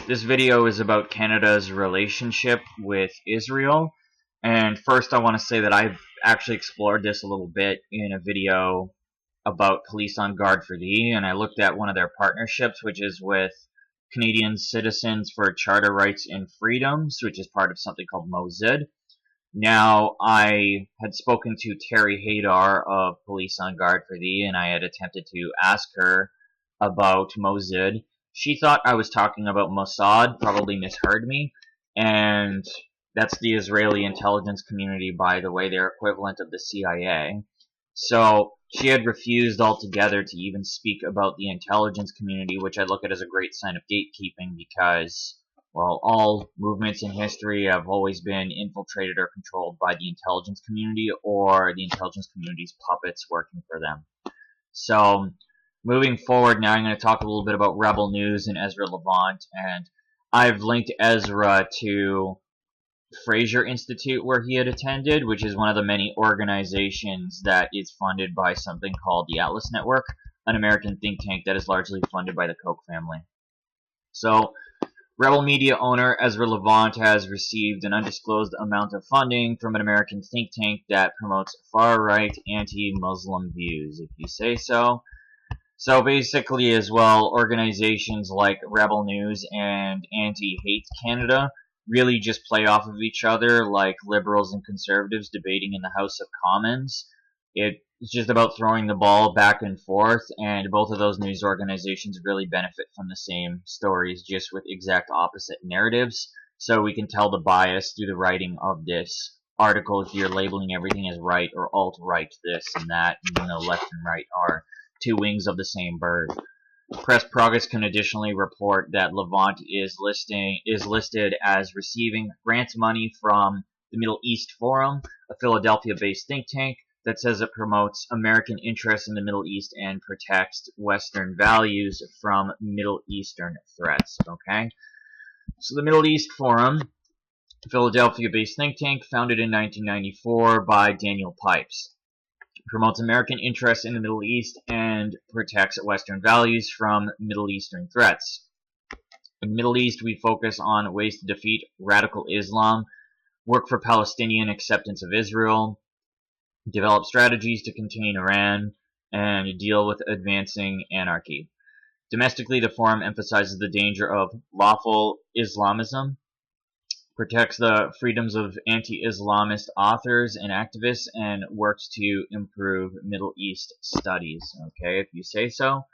This video is about Canada's relationship with Israel. And first I want to say that I've actually explored this a little bit in a video about Police on Guard for Thee, and I looked at one of their partnerships, which is with Canadian Citizens for Charter Rights and Freedoms, which is part of something called MOZID. Now, I had spoken to Terry Hadar of Police on Guard for Thee, and I had attempted to ask her about MOZID. She thought I was talking about Mossad, probably misheard me, and that's the Israeli intelligence community, by the way. They're equivalent of the CIA. So she had refused altogether to even speak about the intelligence community, which I look at as a great sign of gatekeeping because, well, all movements in history have always been infiltrated or controlled by the intelligence community or the intelligence community's puppets working for them. So moving forward now, I'm going to talk a little bit about Rebel News and Ezra Levant, and I've linked Ezra to Fraser Institute, where he had attended, which is one of the many organizations that is funded by something called the Atlas Network, an American think tank that is largely funded by the Koch family. So, Rebel Media owner Ezra Levant has received an undisclosed amount of funding from an American think tank that promotes far-right anti-Muslim views, if you say so. So basically as well, organizations like Rebel News and Anti-Hate Canada really just play off of each other like liberals and conservatives debating in the House of Commons. It's just about throwing the ball back and forth, and both of those news organizations really benefit from the same stories, just with exact opposite narratives. So we can tell the bias through the writing of this article if you're labeling everything as right or alt-right this and that, even though left and right are two wings of the same bird. Press Progress can additionally report that Levant is listed as receiving grant money from the Middle East Forum, a Philadelphia-based think tank that says it promotes American interests in the Middle East and protects Western values from Middle Eastern threats. Okay, so the Middle East Forum, a Philadelphia-based think tank founded in 1994 by Daniel Pipes, promotes American interests in the Middle East and protects Western values from Middle Eastern threats. In the Middle East, we focus on ways to defeat radical Islam, work for Palestinian acceptance of Israel, develop strategies to contain Iran, and deal with advancing anarchy. Domestically, the forum emphasizes the danger of lawful Islamism, protects the freedoms of anti-Islamist authors and activists, and works to improve Middle East studies. Okay, if you say so.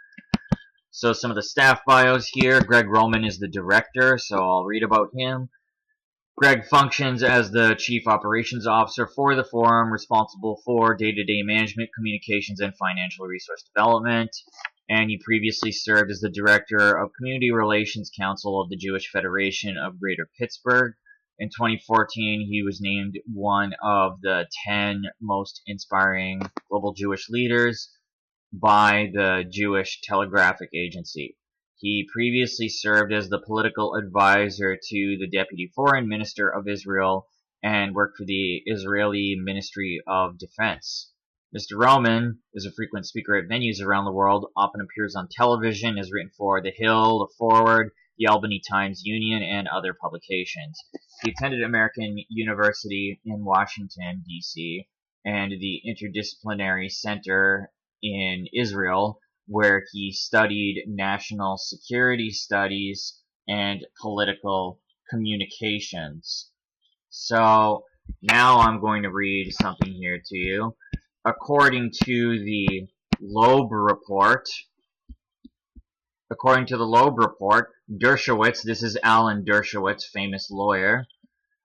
So some of the staff bios here. Greg Roman is the director, so I'll read about him. Greg functions as the Chief Operations Officer for the forum, responsible for day-to-day management, communications, and financial resource development. And he previously served as the Director of Community Relations Council of the Jewish Federation of Greater Pittsburgh. In 2014, he was named one of the 10 most inspiring global Jewish leaders by the Jewish Telegraphic Agency. He previously served as the political advisor to the Deputy Foreign Minister of Israel and worked for the Israeli Ministry of Defense. Mr. Roman is a frequent speaker at venues around the world, often appears on television, has written for The Hill, The Forward, the Albany Times Union, and other publications. He attended American University in Washington, D.C., and the Interdisciplinary Center in Israel, where he studied national security studies and political communications. So now I'm going to read something here to you. According to the Loeb Report, Dershowitz, this is Alan Dershowitz, famous lawyer,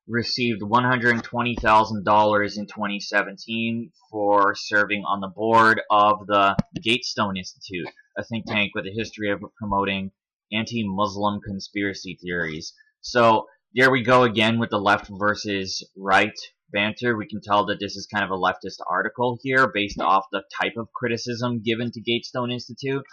received $120,000 in 2017 for serving on the board of the Gatestone Institute, a think tank with a history of promoting anti-Muslim conspiracy theories. So there we go again with the left versus right banter. We can tell that this is kind of a leftist article here based off the type of criticism given to Gatestone Institute.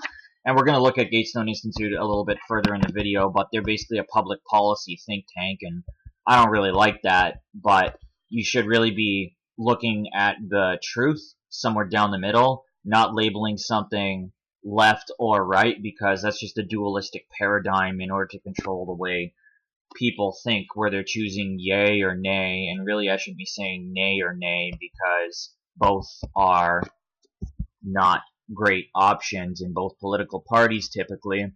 And we're going to look at Gatestone Institute a little bit further in the video, but they're basically a public policy think tank, and I don't really like that, but you should really be looking at the truth somewhere down the middle, not labeling something left or right, because that's just a dualistic paradigm in order to control the way people think, where they're choosing yay or nay, and really I should be saying nay or nay, because both are not great options in both political parties typically.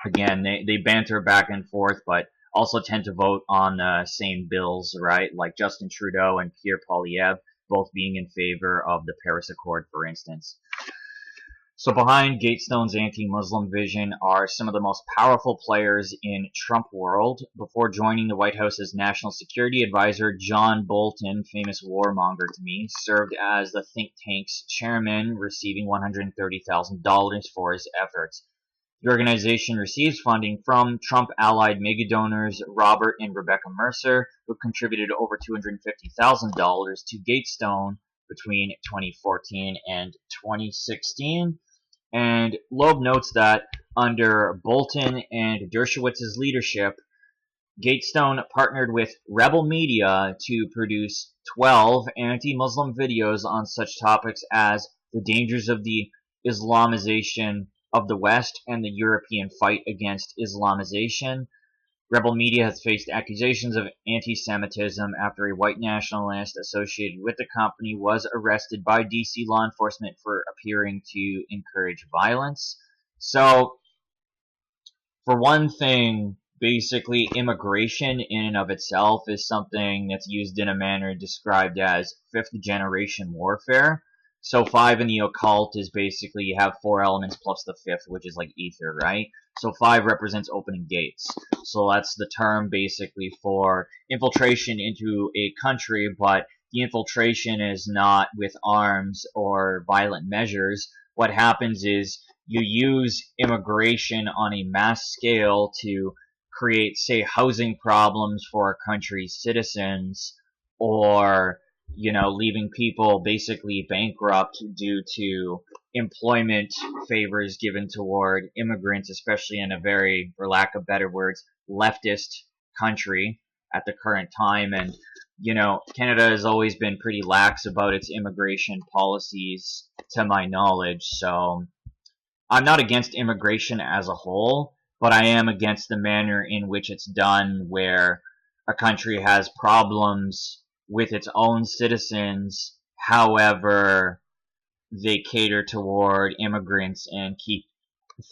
Again, they banter back and forth, but also tend to vote on the same bills, right? Like Justin Trudeau and Pierre Poilievre, both being in favor of the Paris Accord, for instance. So behind Gatestone's anti-Muslim vision are some of the most powerful players in Trump world. Before joining the White House as National Security Advisor, John Bolton, famous warmonger to me, served as the think tank's chairman, receiving $130,000 for his efforts. The organization receives funding from Trump-allied megadonors Robert and Rebecca Mercer, who contributed over $250,000 to Gatestone between 2014 and 2016. And Loeb notes that under Bolton and Dershowitz's leadership, Gatestone partnered with Rebel Media to produce 12 anti-Muslim videos on such topics as the dangers of the Islamization of the West and the European fight against Islamization. Rebel Media has faced accusations of anti-Semitism after a white nationalist associated with the company was arrested by DC law enforcement for appearing to encourage violence. So, for one thing, basically immigration in and of itself is something that's used in a manner described as fifth-generation warfare. So 5 in the occult is basically you have 4 elements plus the 5th, which is like ether, right? So 5 represents opening gates. So that's the term basically for infiltration into a country, but the infiltration is not with arms or violent measures. What happens is you use immigration on a mass scale to create, say, housing problems for a country's citizens, or leaving people basically bankrupt due to employment favors given toward immigrants, especially in a very, for lack of better words, leftist country at the current time. And, Canada has always been pretty lax about its immigration policies, to my knowledge. So I'm not against immigration as a whole, but I am against the manner in which it's done, where a country has problems with its own citizens, however, they cater toward immigrants and keep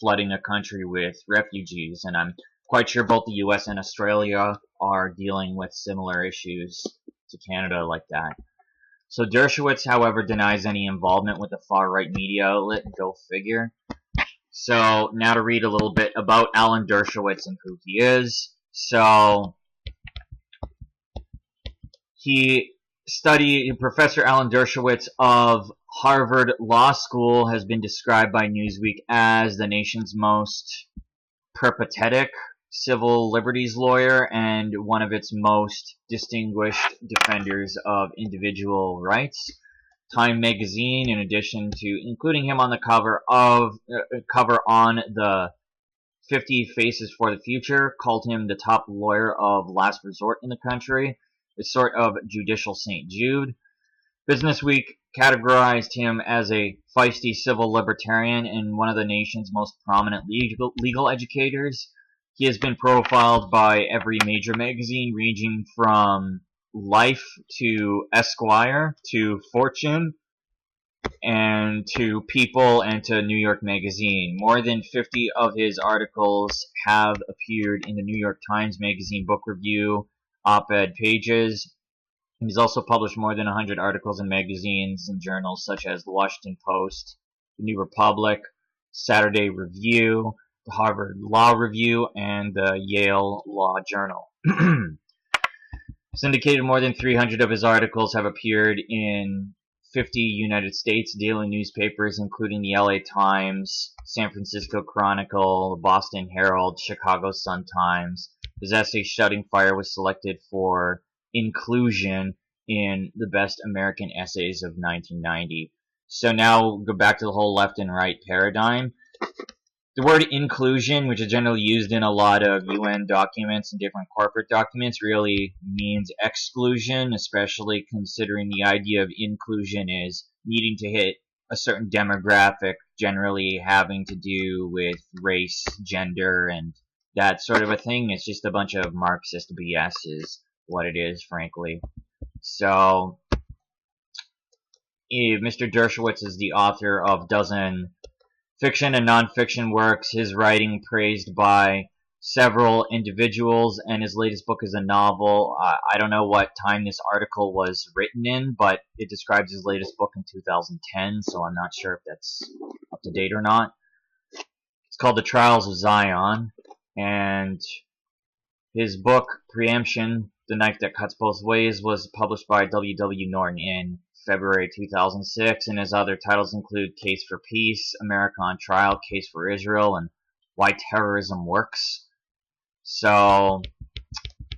flooding the country with refugees. And I'm quite sure both the US and Australia are dealing with similar issues to Canada like that. So Dershowitz, however, denies any involvement with the far-right media outlet. Go figure. So now to read a little bit about Alan Dershowitz and who he is. So Professor Alan Dershowitz of Harvard Law School has been described by Newsweek as the nation's most peripatetic civil liberties lawyer and one of its most distinguished defenders of individual rights. Time magazine, in addition to including him on the cover on the 50 Faces for the Future, called him the top lawyer of last resort in the country, a sort of judicial St. Jude. Business Week categorized him as a feisty civil libertarian and one of the nation's most prominent legal educators. He has been profiled by every major magazine, ranging from Life to Esquire to Fortune and to People and to New York Magazine. More than 50 of his articles have appeared in the New York Times Magazine book review op-ed pages. He's also published more than 100 articles in magazines and journals such as the Washington Post, the New Republic, Saturday Review, the Harvard Law Review, and the Yale Law Journal. Syndicated more than 300 of his articles have appeared in 50 United States daily newspapers, including the LA Times, San Francisco Chronicle, the Boston Herald, Chicago Sun-Times. His essay Shouting Fire was selected for inclusion in the Best American Essays of 1990. So now we'll go back to the whole left and right paradigm. The word inclusion, which is generally used in a lot of UN documents and different corporate documents, really means exclusion, especially considering the idea of inclusion is needing to hit a certain demographic, generally having to do with race, gender, and that sort of a thing. It's just a bunch of Marxist BS is what it is, frankly. So, Mr. Dershowitz is the author of dozen fiction and nonfiction works, his writing praised by several individuals, and his latest book is a novel. I don't know what time this article was written in, but it describes his latest book in 2010, so I'm not sure if that's up to date or not. It's called The Trials of Zion, and his book, Preemption, The Knife That Cuts Both Ways, was published by W.W. Norton in February 2006, and his other titles include Case for Peace, America on Trial, Case for Israel, and Why Terrorism Works. So,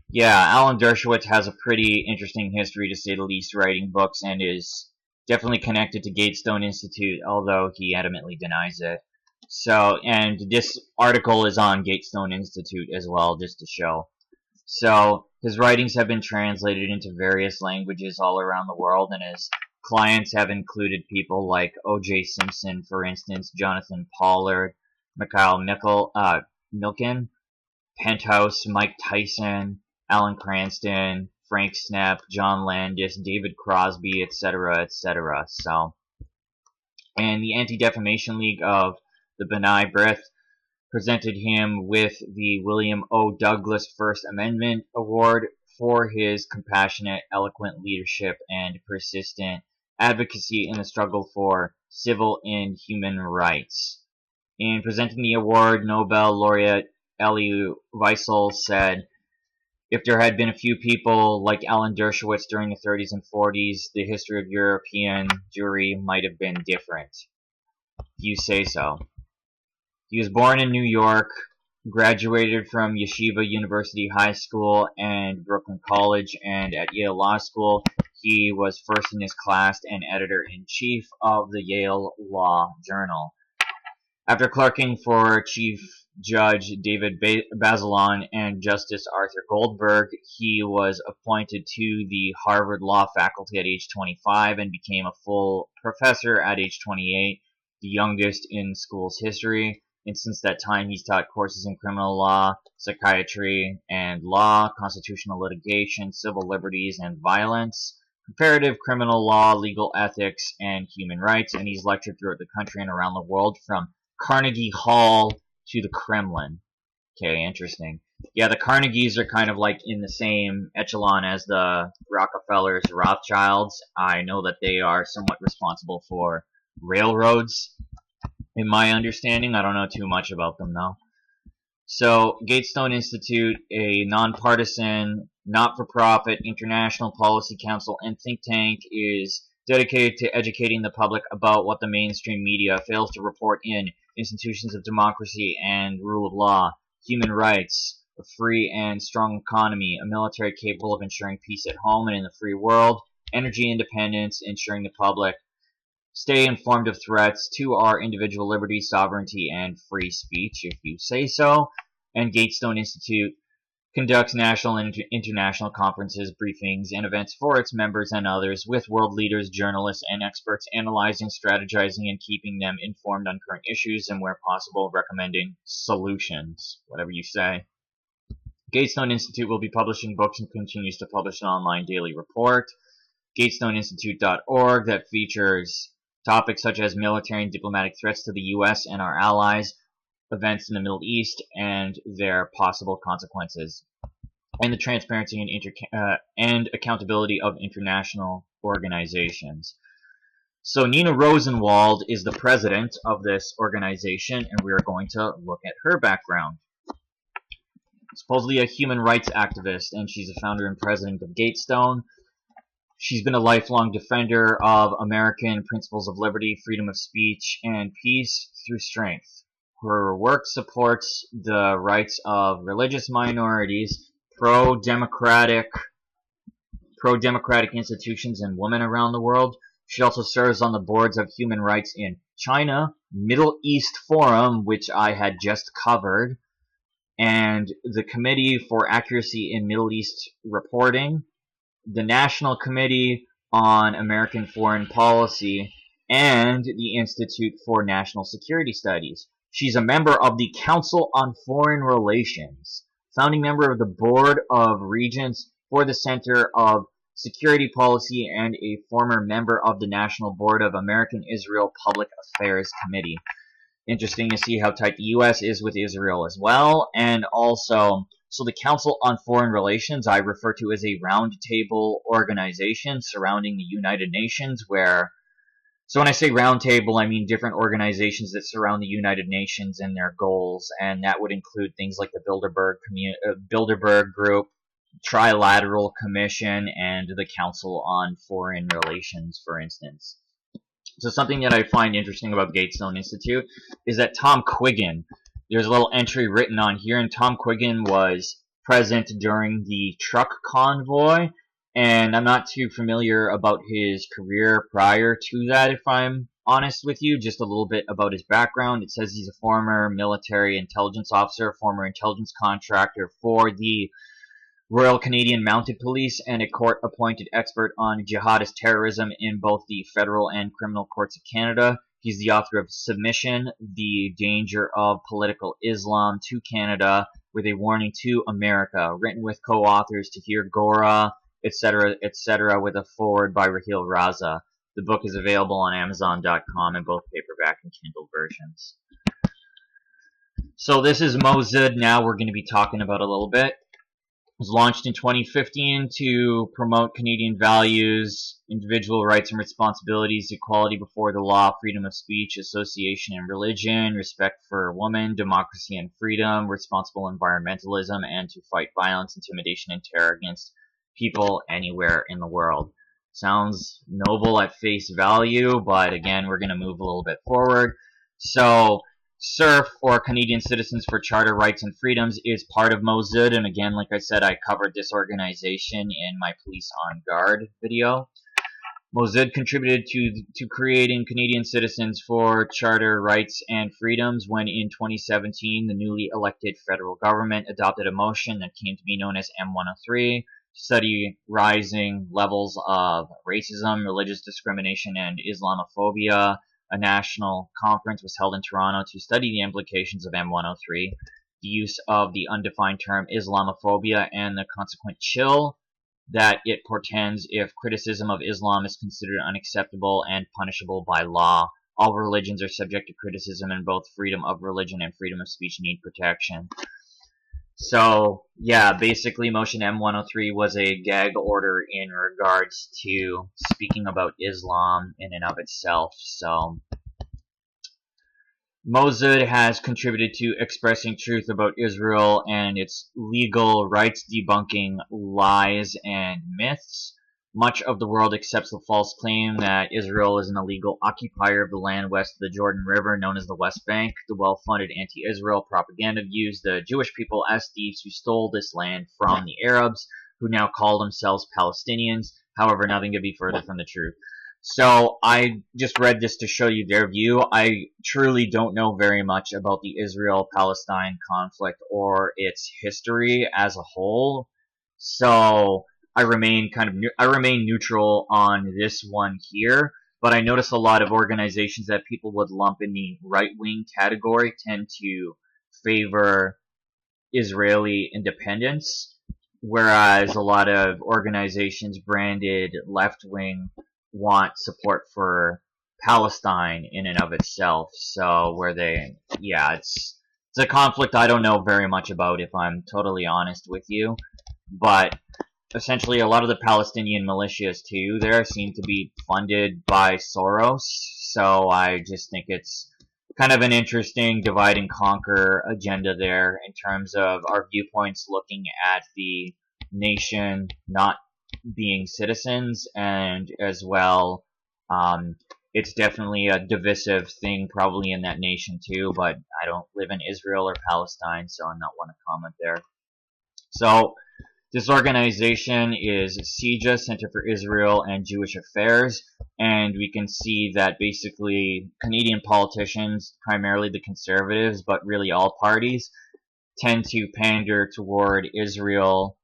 yeah, Alan Dershowitz has a pretty interesting history, to say the least, writing books, and is definitely connected to Gatestone Institute, although he adamantly denies it. So, and this article is on Gatestone Institute as well, just to show. So, his writings have been translated into various languages all around the world, and his clients have included people like O.J. Simpson, for instance, Jonathan Pollard, Mikhail Milken, Penthouse, Mike Tyson, Alan Cranston, Frank Snapp, John Landis, David Crosby, etc., etc. So, and the Anti-Defamation League of the B'nai B'rith presented him with the William O. Douglas First Amendment Award for his compassionate, eloquent leadership and persistent advocacy in the struggle for civil and human rights. In presenting the award, Nobel laureate Elie Wiesel said, "If there had been a few people like Alan Dershowitz during the 30s and 40s, the history of European Jewry might have been different. If you say so." He was born in New York, graduated from Yeshiva University High School and Brooklyn College, and at Yale Law School, he was first in his class and editor-in-chief of the Yale Law Journal. After clerking for Chief Judge David Bazelon and Justice Arthur Goldberg, he was appointed to the Harvard Law faculty at age 25 and became a full professor at age 28, the youngest in school's history. And since that time, he's taught courses in criminal law, psychiatry and law, constitutional litigation, civil liberties and violence, comparative criminal law, legal ethics, and human rights. And he's lectured throughout the country and around the world, from Carnegie Hall to the Kremlin. Okay, interesting. Yeah, the Carnegies are kind of like in the same echelon as the Rockefellers, Rothschilds. I know that they are somewhat responsible for railroads, in my understanding. I don't know too much about them, though. So, Gatestone Institute, a nonpartisan, not-for-profit international policy council and think tank, is dedicated to educating the public about what the mainstream media fails to report in institutions of democracy and rule of law, human rights, a free and strong economy, a military capable of ensuring peace at home and in the free world, energy independence, ensuring the public stay informed of threats to our individual liberty, sovereignty, and free speech, if you say so. And Gatestone Institute conducts national and international conferences, briefings, and events for its members and others, with world leaders, journalists, and experts analyzing, strategizing, and keeping them informed on current issues, and where possible, recommending solutions. Whatever you say. Gatestone Institute will be publishing books and continues to publish an online daily report, GatestoneInstitute.org, that features topics such as military and diplomatic threats to the U.S. and our allies, events in the Middle East and their possible consequences, and the transparency and accountability of international organizations. So Nina Rosenwald is the president of this organization, and we are going to look at her background. Supposedly a human rights activist, and she's a founder and president of Gatestone. She's been a lifelong defender of American principles of liberty, freedom of speech, and peace through strength. Her work supports the rights of religious minorities, pro-democratic institutions, and women around the world. She also serves on the boards of human rights in China, Middle East Forum, which I had just covered, and the Committee for Accuracy in Middle East Reporting, the National Committee on American Foreign Policy, and the Institute for National Security Studies. She's a member of the Council on Foreign Relations, founding member of the Board of Regents for the Center of Security Policy, and a former member of the National Board of American Israel Public Affairs Committee. Interesting to see how tight the U.S. is with Israel as well. And also, so the Council on Foreign Relations I refer to as a roundtable organization surrounding the United Nations, where, so when I say roundtable, I mean different organizations that surround the United Nations and their goals, and that would include things like the Bilderberg Group, Trilateral Commission, and the Council on Foreign Relations, for instance. So something that I find interesting about Gatestone Institute is that Tom Quiggin, there's a little entry written on here, and Tom Quiggin was present during the truck convoy, and I'm not too familiar about his career prior to that, if I'm honest with you. Just a little bit about his background. It says he's a former military intelligence officer, former intelligence contractor for the Royal Canadian Mounted Police, and a court-appointed expert on jihadist terrorism in both the federal and criminal courts of Canada. He's the author of Submission, The Danger of Political Islam to Canada, with a Warning to America, written with co-authors Tahir Gora, etc., etc., with a foreword by Rahil Raza. The book is available on Amazon.com in both paperback and Kindle versions. So this is Mosud now we're going to be talking about a little bit. It was launched in 2015 to promote Canadian values, individual rights and responsibilities, equality before the law, freedom of speech, association and religion, respect for women, democracy and freedom, responsible environmentalism, and to fight violence, intimidation, and terror against people anywhere in the world. Sounds noble at face value, but again, we're going to move a little bit forward. So, CERF, or Canadian Citizens for Charter Rights and Freedoms, is part of Mosud, and again, like I said, I covered this organization in my Police on Guard video. Mosud contributed to creating Canadian Citizens for Charter Rights and Freedoms when in 2017 the newly elected federal government adopted a motion that came to be known as M103 to study rising levels of racism, religious discrimination, and Islamophobia. A national conference was held in Toronto to study the implications of M103, the use of the undefined term Islamophobia, and the consequent chill that it portends if criticism of Islam is considered unacceptable and punishable by law. All religions are subject to criticism, and both freedom of religion and freedom of speech need protection. So, yeah, basically Motion M103 was a gag order in regards to speaking about Islam in and of itself. So, Mosud has contributed to expressing truth about Israel and its legal rights, debunking lies and myths. Much of the world accepts the false claim that Israel is an illegal occupier of the land west of the Jordan River, known as the West Bank. The well-funded anti-Israel propaganda views the Jewish people as thieves who stole this land from the Arabs, who now call themselves Palestinians. However, nothing could be further from the truth. So I just read this to show you their view. I truly don't know very much about the Israel-Palestine conflict or its history as a whole. So I remain neutral on this one here, but I notice a lot of organizations that people would lump in the right-wing category tend to favor Israeli independence, whereas a lot of organizations branded left-wing want support for Palestine in and of itself. So it's a conflict I don't know very much about, if I'm totally honest with you, but essentially a lot of the Palestinian militias too there seem to be funded by Soros, so I just think it's kind of an interesting divide and conquer agenda there in terms of our viewpoints looking at the nation not being citizens, and as well it's definitely a divisive thing probably in that nation too, but I don't live in Israel or Palestine, so I'm not one to comment there. So this organization is CIJA, Center for Israel and Jewish Affairs, and we can see that basically Canadian politicians, primarily the conservatives, but really all parties, tend to pander toward Israel,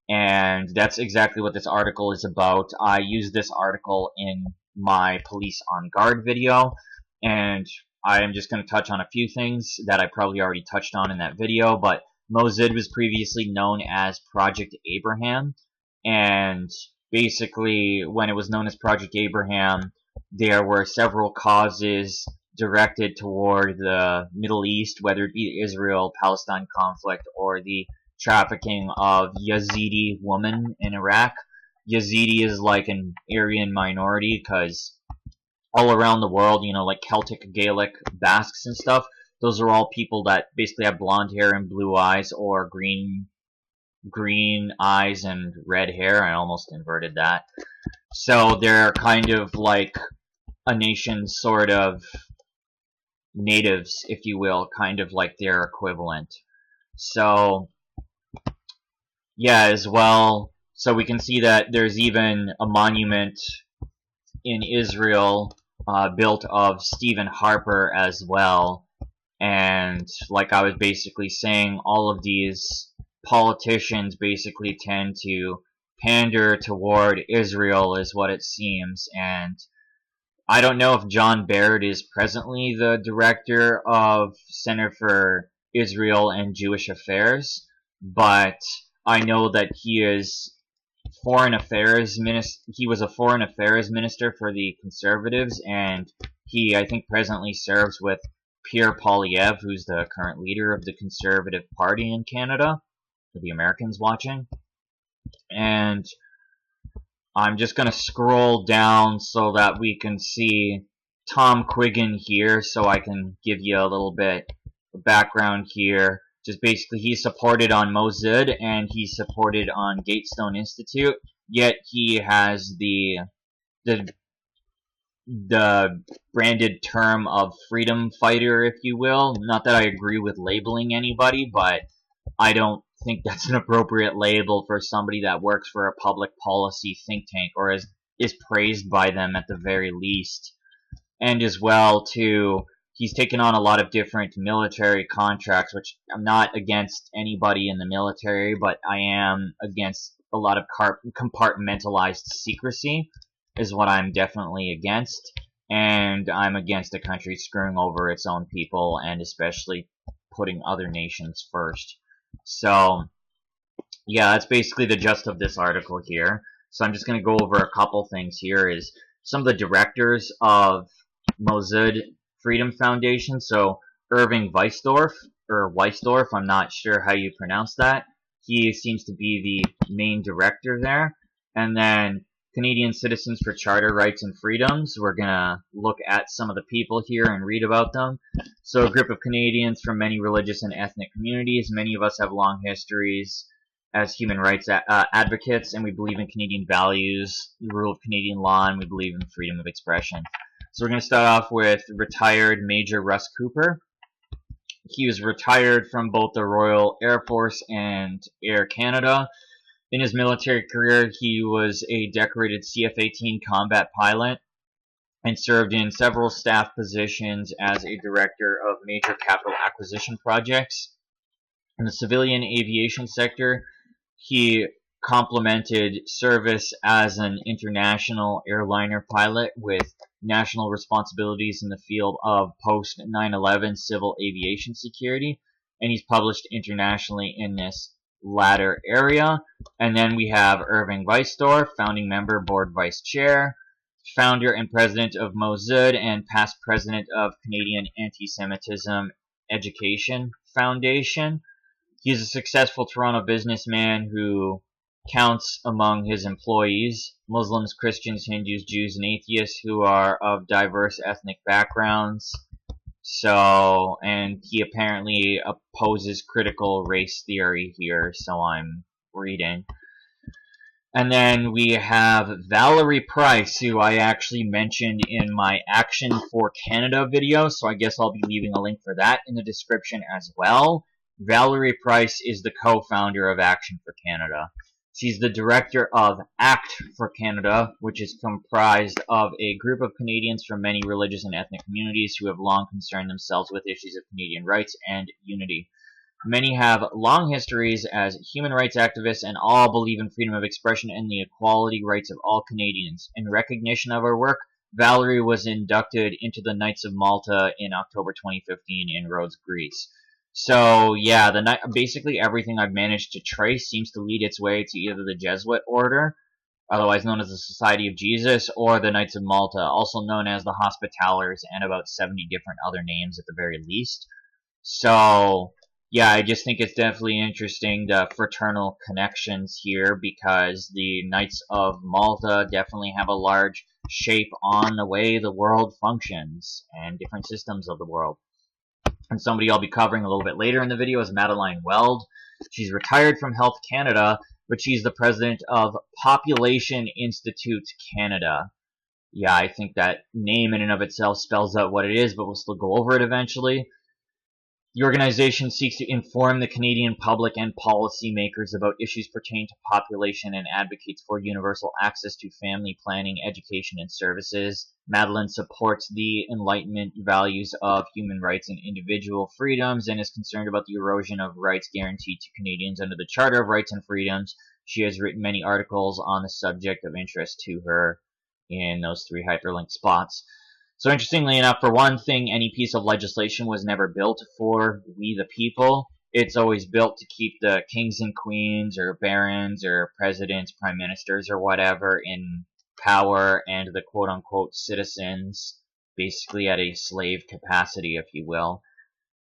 and that's exactly what this article is about. I used this article in my Police on Guard video, and I am just going to touch on a few things that I probably already touched on in that video, but Mossad was previously known as Project Abraham, and basically when it was known as Project Abraham, there were several causes directed toward the Middle East, whether it be the Israel-Palestine conflict or the trafficking of Yazidi women in Iraq. Yazidi is like an Aryan minority because all around the world, you know, like Celtic, Gaelic, Basques and stuff, those are all people that basically have blonde hair and blue eyes, or green eyes and red hair. I almost inverted that. So they're kind of like a nation's sort of natives, if you will, kind of like their equivalent. So yeah, as well, so we can see that there's even a monument in Israel built of Stephen Harper as well. And like I was basically saying, all of these politicians basically tend to pander toward Israel, is what it seems. And I don't know if John Baird is presently the director of Center for Israel and Jewish Affairs, but I know that he is foreign affairs minister. He was a foreign affairs minister for the Conservatives, and he, I think, presently serves with Pierre Poilievre, who's the current leader of the Conservative Party in Canada, for the Americans watching. And I'm just going to scroll down so that we can see Tom Quiggin here, so I can give you a little bit of background here. Just basically, he's supported on Mossad and he's supported on Gatestone Institute, yet he has the branded term of freedom fighter, if you will. Not that I agree with labeling anybody, but I don't think that's an appropriate label for somebody that works for a public policy think tank, or is praised by them at the very least. And as well, too, he's taken on a lot of different military contracts, which I'm not against anybody in the military, but I am against a lot of compartmentalized secrecy, is what I'm definitely against. And I'm against a country screwing over its own people, and especially putting other nations first. So, yeah, that's basically the gist of this article here. So I'm just going to go over a couple things here. Is some of the directors of Mossad Freedom Foundation. So Irving Weisdorf, I'm not sure how you pronounce that. He seems to be the main director there. And then Canadian Citizens for Charter Rights and Freedoms. We're going to look at some of the people here and read about them. So a group of Canadians from many religious and ethnic communities. Many of us have long histories as human rights advocates, and we believe in Canadian values, the rule of Canadian law, and we believe in freedom of expression. So we're going to start off with retired Major Russ Cooper. He was retired from both the Royal Air Force and Air Canada. In his military career, he was a decorated CF-18 combat pilot and served in several staff positions as a director of major capital acquisition projects. In the civilian aviation sector, he complemented service as an international airliner pilot with national responsibilities in the field of post 9/11 civil aviation security, and he's published internationally in this latter area. And then we have Irving Weisdorf, founding member, board vice chair, founder and president of Mossad, and past president of Canadian Anti-Semitism Education Foundation. He's a successful Toronto businessman who counts among his employees Muslims, Christians, Hindus, Jews, and atheists who are of diverse ethnic backgrounds. So, and he apparently opposes critical race theory here, so I'm reading. And then we have Valerie Price, who I actually mentioned in my Action for Canada video, so I guess I'll be leaving a link for that in the description as well. Valerie Price is the co-founder of Action for Canada. She's the director of ACT for Canada, which is comprised of a group of Canadians from many religious and ethnic communities who have long concerned themselves with issues of Canadian rights and unity. Many have long histories as human rights activists, and all believe in freedom of expression and the equality rights of all Canadians. In recognition of our work, Valerie was inducted into the Knights of Malta in October 2015 in Rhodes, Greece. So yeah, basically everything I've managed to trace seems to lead its way to either the Jesuit order, otherwise known as the Society of Jesus, or the Knights of Malta, also known as the Hospitallers, and about 70 different other names at the very least. So yeah, I just think it's definitely interesting, the fraternal connections here, because the Knights of Malta definitely have a large shape on the way the world functions and different systems of the world. And somebody I'll be covering a little bit later in the video is Madeleine Weld. She's retired from Health Canada, but she's the president of Population Institute Canada. Yeah, I think that name in and of itself spells out what it is, but we'll still go over it eventually. The organization seeks to inform the Canadian public and policymakers about issues pertaining to population and advocates for universal access to family planning, education, and services. Madeleine supports the Enlightenment values of human rights and individual freedoms and is concerned about the erosion of rights guaranteed to Canadians under the Charter of Rights and Freedoms. She has written many articles on the subject of interest to her in those 3 hyperlinked spots. So interestingly enough, for one thing, any piece of legislation was never built for we the people. It's always built to keep the kings and queens or barons or presidents, prime ministers or whatever in power, and the quote-unquote citizens basically at a slave capacity, if you will.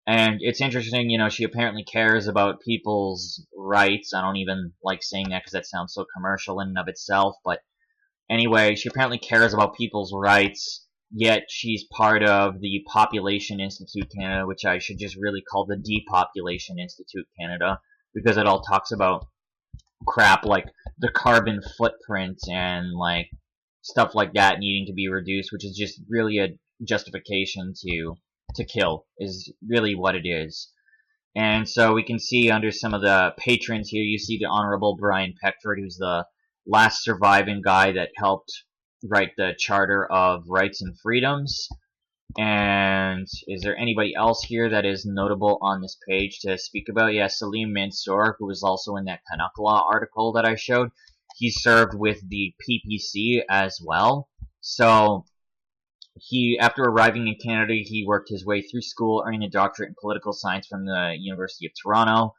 And it's interesting, you know, she apparently cares about people's rights. I don't even like saying that because that sounds so commercial in and of itself, but anyway, she apparently cares about people's rights, yet she's part of the Population Institute Canada, which I should just really call the Depopulation Institute Canada, because it all talks about crap like the carbon footprint and like stuff like that needing to be reduced, which is just really a justification to kill, is really what it is. And so we can see under some of the patrons here, you see the Honorable Brian Peckford, who's the last surviving guy that helped write the Charter of Rights and Freedoms. And is there anybody else here that is notable on this page to speak about? Yeah, Salim Mansour, who was also in that Canuck Law article that I showed. He served with the PPC as well. So after arriving in Canada, he worked his way through school, earning a doctorate in political science from the University of Toronto.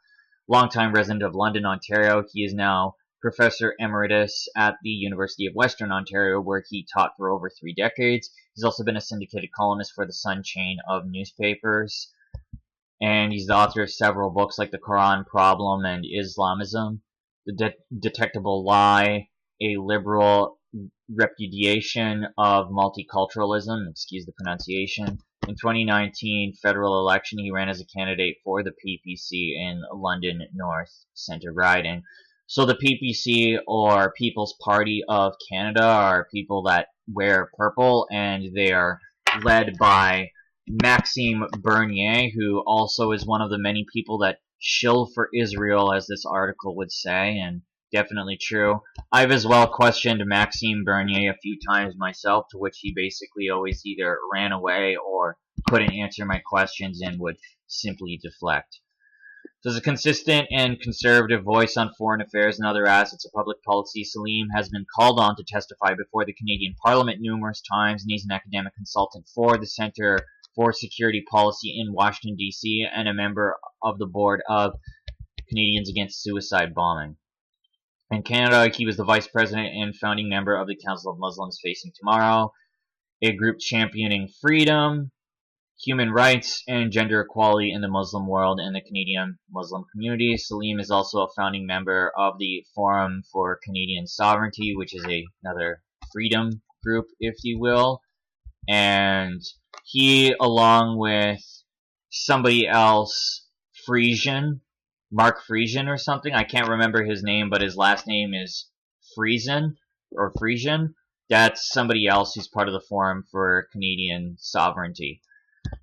Longtime resident of London, Ontario, he is now Professor Emeritus at the University of Western Ontario, where he taught for over 3 decades. He's also been a syndicated columnist for the Sun chain of newspapers. And he's the author of several books like The Quran Problem and Islamism, The Detectable Lie, A Liberal Repudiation of Multiculturalism, excuse the pronunciation. In 2019 federal election, he ran as a candidate for the PPC in London North Centre riding. So the PPC, or People's Party of Canada, are people that wear purple, and they are led by Maxime Bernier, who also is one of the many people that shill for Israel, as this article would say, and definitely true. I've as well questioned Maxime Bernier a few times myself, to which he basically always either ran away or couldn't answer my questions and would simply deflect. So as a consistent and conservative voice on foreign affairs and other assets of public policy, Salim has been called on to testify before the Canadian Parliament numerous times, and he's an academic consultant for the Centre for Security Policy in Washington, D.C., and a member of the board of Canadians Against Suicide Bombing. In Canada, he was the vice president and founding member of the Council of Muslims Facing Tomorrow, a group championing freedom, human rights, and gender equality in the Muslim world and the Canadian Muslim community. Salim is also a founding member of the Forum for Canadian Sovereignty, which is another freedom group, if you will. And he, along with somebody else, Mark Friesian or something, I can't remember his name, but his last name is Friesian. That's somebody else who's part of the Forum for Canadian Sovereignty.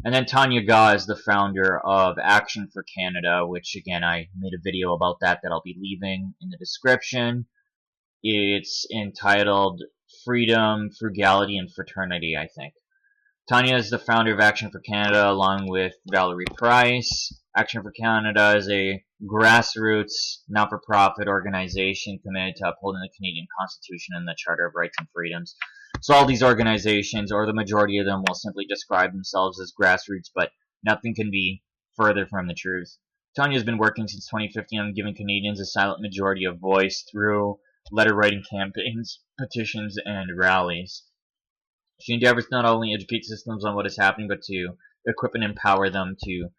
And then Tanya Gaw is the founder of Action for Canada, which again, I made a video about that I'll be leaving in the description. It's entitled Freedom, Frugality, and Fraternity, I think. Tanya is the founder of Action for Canada along with Valerie Price. Action for Canada is a grassroots, not-for-profit organization committed to upholding the Canadian Constitution and the Charter of Rights and Freedoms. So all these organizations, or the majority of them, will simply describe themselves as grassroots, but nothing can be further from the truth. Tanya has been working since 2015 on giving Canadians a silent majority of voice through letter-writing campaigns, petitions, and rallies. She endeavors not only to educate systems on what is happening, but to equip and empower them to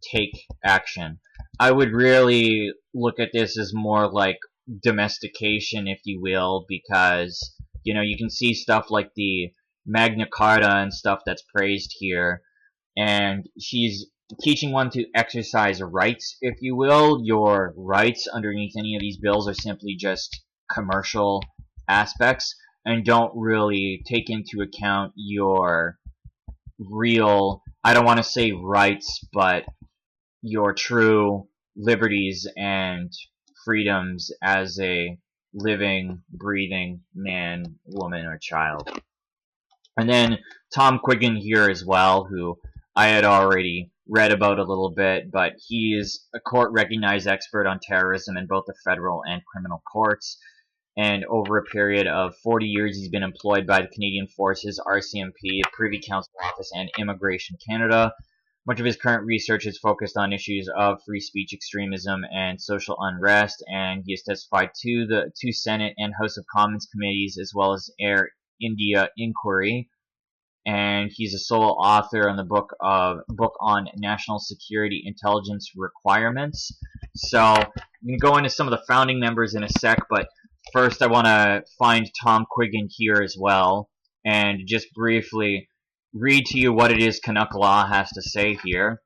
take action. I would really look at this as more like domestication, if you will, because, you know, you can see stuff like the Magna Carta and stuff that's praised here, and she's teaching one to exercise rights, if you will. Your rights underneath any of these bills are simply just commercial aspects and don't really take into account your real, I don't want to say rights, but your true liberties and freedoms as a living, breathing man, woman, or child. And then Tom Quiggin here as well, who I had already read about a little bit, but he is a court-recognized expert on terrorism in both the federal and criminal courts. And over a period of 40 years, he's been employed by the Canadian Forces, RCMP, Privy Council Office, and Immigration Canada. Much of his current research is focused on issues of free speech extremism and social unrest, and he has testified to the two Senate and House of Commons committees, as well as Air India Inquiry. And he's a sole author on the book on national security intelligence requirements. So I'm going to go into some of the founding members in a sec, but first I want to find Tom Quiggin here as well, and just briefly read to you what it is Canuck Law has to say here.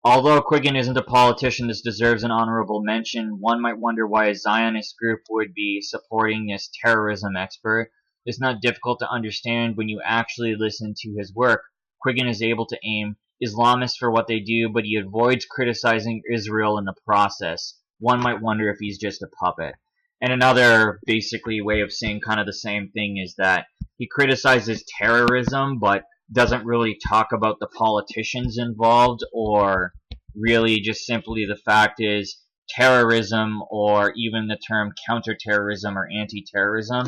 Although Quiggin isn't a politician, this deserves an honorable mention. One might wonder why a Zionist group would be supporting this terrorism expert. It's not difficult to understand when you actually listen to his work. Quiggin is able to aim Islamists for what they do, but he avoids criticizing Israel in the process. One might wonder if he's just a puppet. And another basically way of saying kind of the same thing is that he criticizes terrorism, but doesn't really talk about the politicians involved, or really just simply the fact is terrorism, or even the term counterterrorism or anti-terrorism,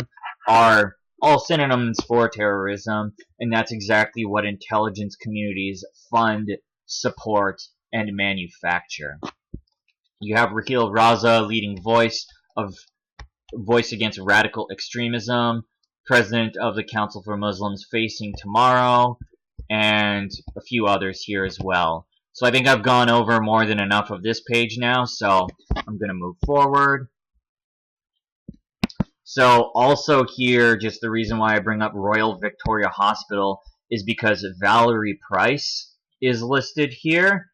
are all synonyms for terrorism, and that's exactly what intelligence communities fund, support, and manufacture. You have Raheel Raza, leading voice against radical extremism, president of the Council for Muslims Facing Tomorrow, and a few others here as well. So I think I've gone over more than enough of this page now, so I'm going to move forward. So also here, just the reason why I bring up Royal Victoria Hospital is because Valerie Price is listed here,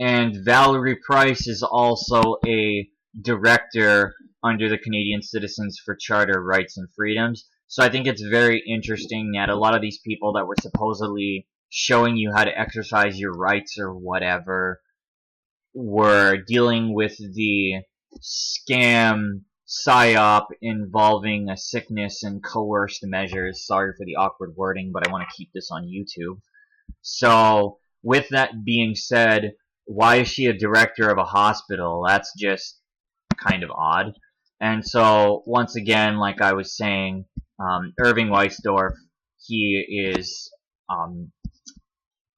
and Valerie Price is also a director under the Canadian Citizens for Charter Rights and Freedoms. So I think it's very interesting that a lot of these people that were supposedly showing you how to exercise your rights or whatever were dealing with the scam psyop involving a sickness and coerced measures. Sorry for the awkward wording, but I want to keep this on YouTube. So with that being said, why is she a director of a hospital? That's just kind of odd. And so once again, like I was saying, Irving Weisdorf, he is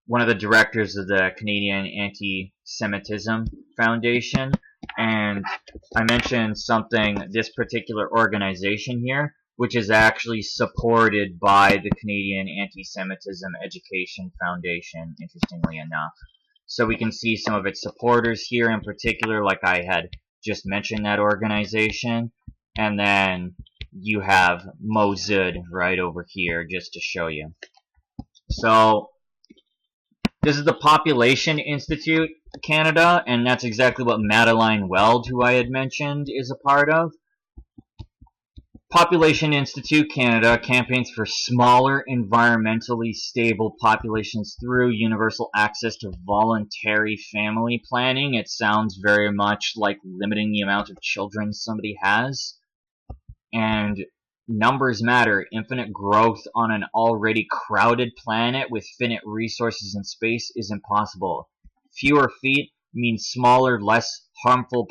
one of the directors of the Canadian Anti-Semitism Foundation. And I mentioned this particular organization here, which is actually supported by the Canadian Anti-Semitism Education Foundation, interestingly enough. So we can see some of its supporters here in particular, like I had just mentioned that organization. And then you have Mosud right over here, just to show you. So this is the Population Institute Canada, and that's exactly what Madeline Weld, who I had mentioned, is a part of. Population Institute Canada campaigns for smaller, environmentally stable populations through universal access to voluntary family planning. It sounds very much like limiting the amount of children somebody has. And numbers matter. Infinite growth on an already crowded planet with finite resources and space is impossible. Fewer feet means smaller, less harmful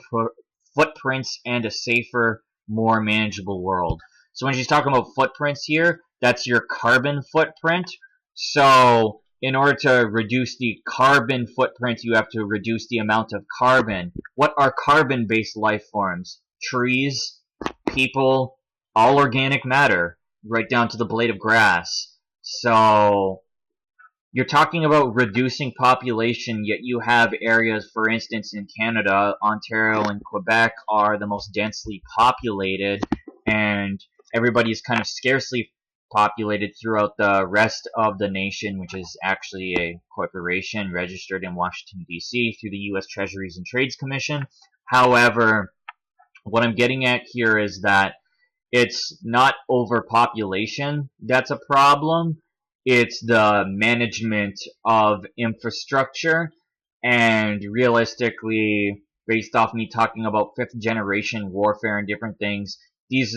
footprints and a safer, more manageable world. So when she's talking about footprints here, that's your carbon footprint. So in order to reduce the carbon footprint, you have to reduce the amount of carbon. What are carbon-based life forms? Trees, people, all organic matter, right down to the blade of grass. So you're talking about reducing population, yet you have areas, for instance, in Canada, Ontario and Quebec are the most densely populated, and everybody is kind of scarcely populated throughout the rest of the nation, which is actually a corporation registered in Washington, D.C. through the U.S. Treasuries and Trades Commission. However, what I'm getting at here is that it's not overpopulation that's a problem. It's the management of infrastructure, and realistically, based off me talking about fifth generation warfare and different things, these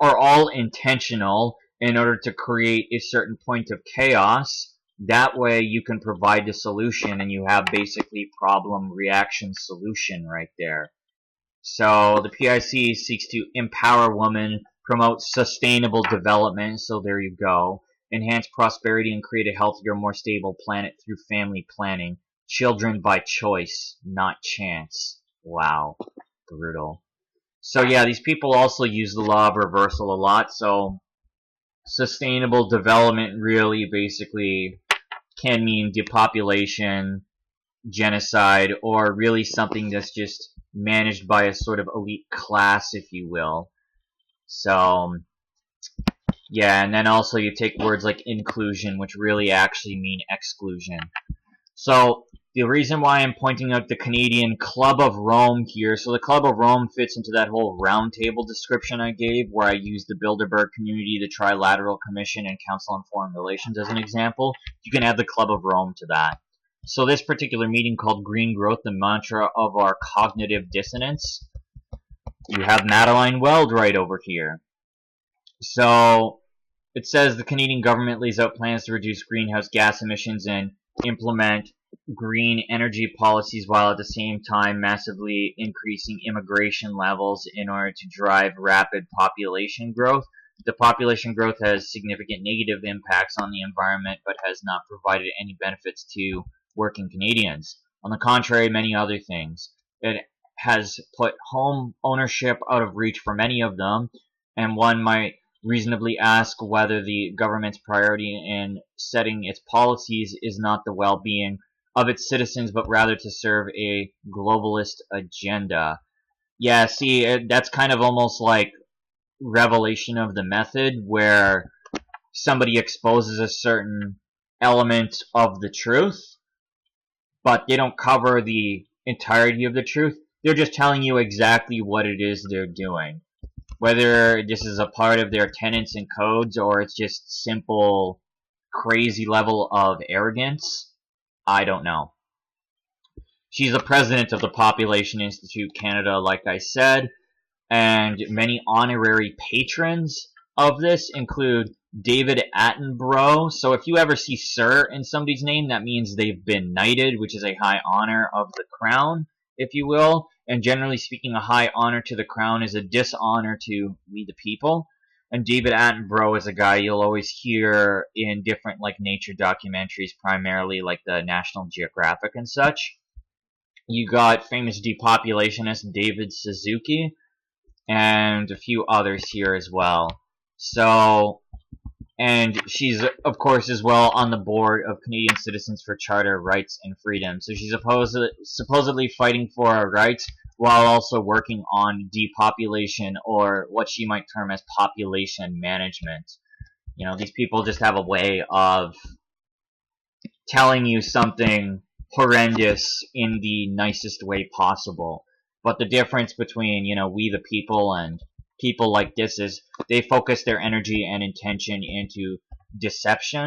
are all intentional in order to create a certain point of chaos. That way you can provide the solution, and you have basically problem reaction solution right there. So the PIC seeks to empower women, promote sustainable development, so there you go, enhance prosperity and create a healthier, more stable planet through family planning. Children by choice, not chance. Wow, brutal. So yeah, these people also use the law of reversal a lot, so sustainable development really basically can mean depopulation, genocide, or really something that's just managed by a sort of elite class, if you will. So yeah, and then also you take words like inclusion, which really actually mean exclusion. So the reason why I'm pointing out the Canadian Club of Rome here, so the Club of Rome fits into that whole roundtable description I gave, where I used the Bilderberg Community, the Trilateral Commission, and Council on Foreign Relations as an example. You can add the Club of Rome to that. So this particular meeting called Green Growth, the Mantra of Our Cognitive Dissonance, you have Madeline Weld right over here. So it says the Canadian government lays out plans to reduce greenhouse gas emissions and implement green energy policies while at the same time massively increasing immigration levels in order to drive rapid population growth. The population growth has significant negative impacts on the environment but has not provided any benefits to working Canadians. On the contrary, many other things. It has put home ownership out of reach for many of them, and one might reasonably ask whether the government's priority in setting its policies is not the well-being of its citizens, but rather to serve a globalist agenda. Yeah, see, that's kind of almost like revelation of the method, where somebody exposes a certain element of the truth, but they don't cover the entirety of the truth. They're just telling you exactly what it is they're doing. Whether this is a part of their tenets and codes or it's just simple crazy level of arrogance, I don't know. She's the president of the Population Institute Canada, like I said, and many honorary patrons of this include David Attenborough. So if you ever see Sir in somebody's name, that means they've been knighted, which is a high honor of the crown, if you will. And generally speaking, a high honor to the crown is a dishonor to we the people. And David Attenborough is a guy you'll always hear in different like nature documentaries, primarily like the National Geographic and such. You got famous depopulationist David Suzuki and a few others here as well. So, and she's of course as well on the board of Canadian Citizens for Charter Rights and Freedom. So she's supposedly fighting for our rights while also working on depopulation, or what she might term as population management. You know, these people just have a way of telling you something horrendous in the nicest way possible. But the difference between, you know, we the people and people like this is they focus their energy and intention into deception,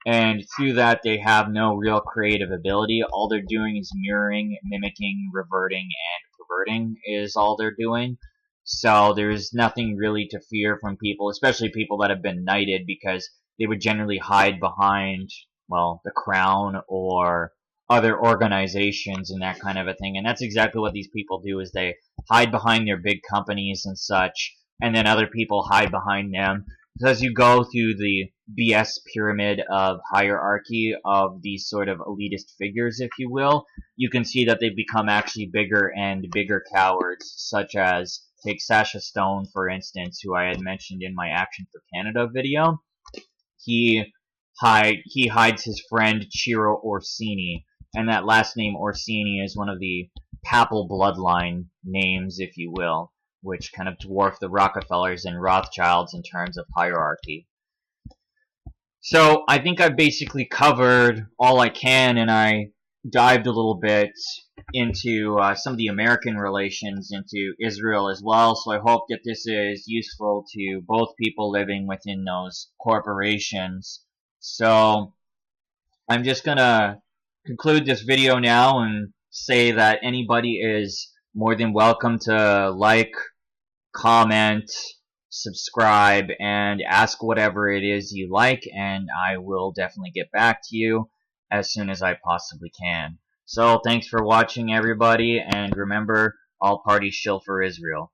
and through that they have no real creative ability. All they're doing is mirroring, mimicking, reverting, and perverting is all they're doing. So there's nothing really to fear from people, especially people that have been knighted, because they would generally hide behind, well, the crown or other organizations and that kind of a thing. And that's exactly what these people do, is they hide behind their big companies and such, and then other people hide behind them. So as you go through the BS pyramid of hierarchy of these sort of elitist figures, if you will, you can see that they've become actually bigger and bigger cowards, such as, take Sasha Stone, for instance, who I had mentioned in my Action for Canada video. He hides his friend Ciro Orsini, and that last name Orsini is one of the papal bloodline names, if you will, which kind of dwarf the Rockefellers and Rothschilds in terms of hierarchy. So I think I've basically covered all I can, and I dived a little bit into some of the American relations into Israel as well. So I hope that this is useful to both people living within those corporations. So I'm just going to conclude this video now and say that anybody is more than welcome to like, comment, subscribe, and ask whatever it is you like, and I will definitely get back to you as soon as I possibly can. So thanks for watching, everybody, and remember, all parties shill for Israel.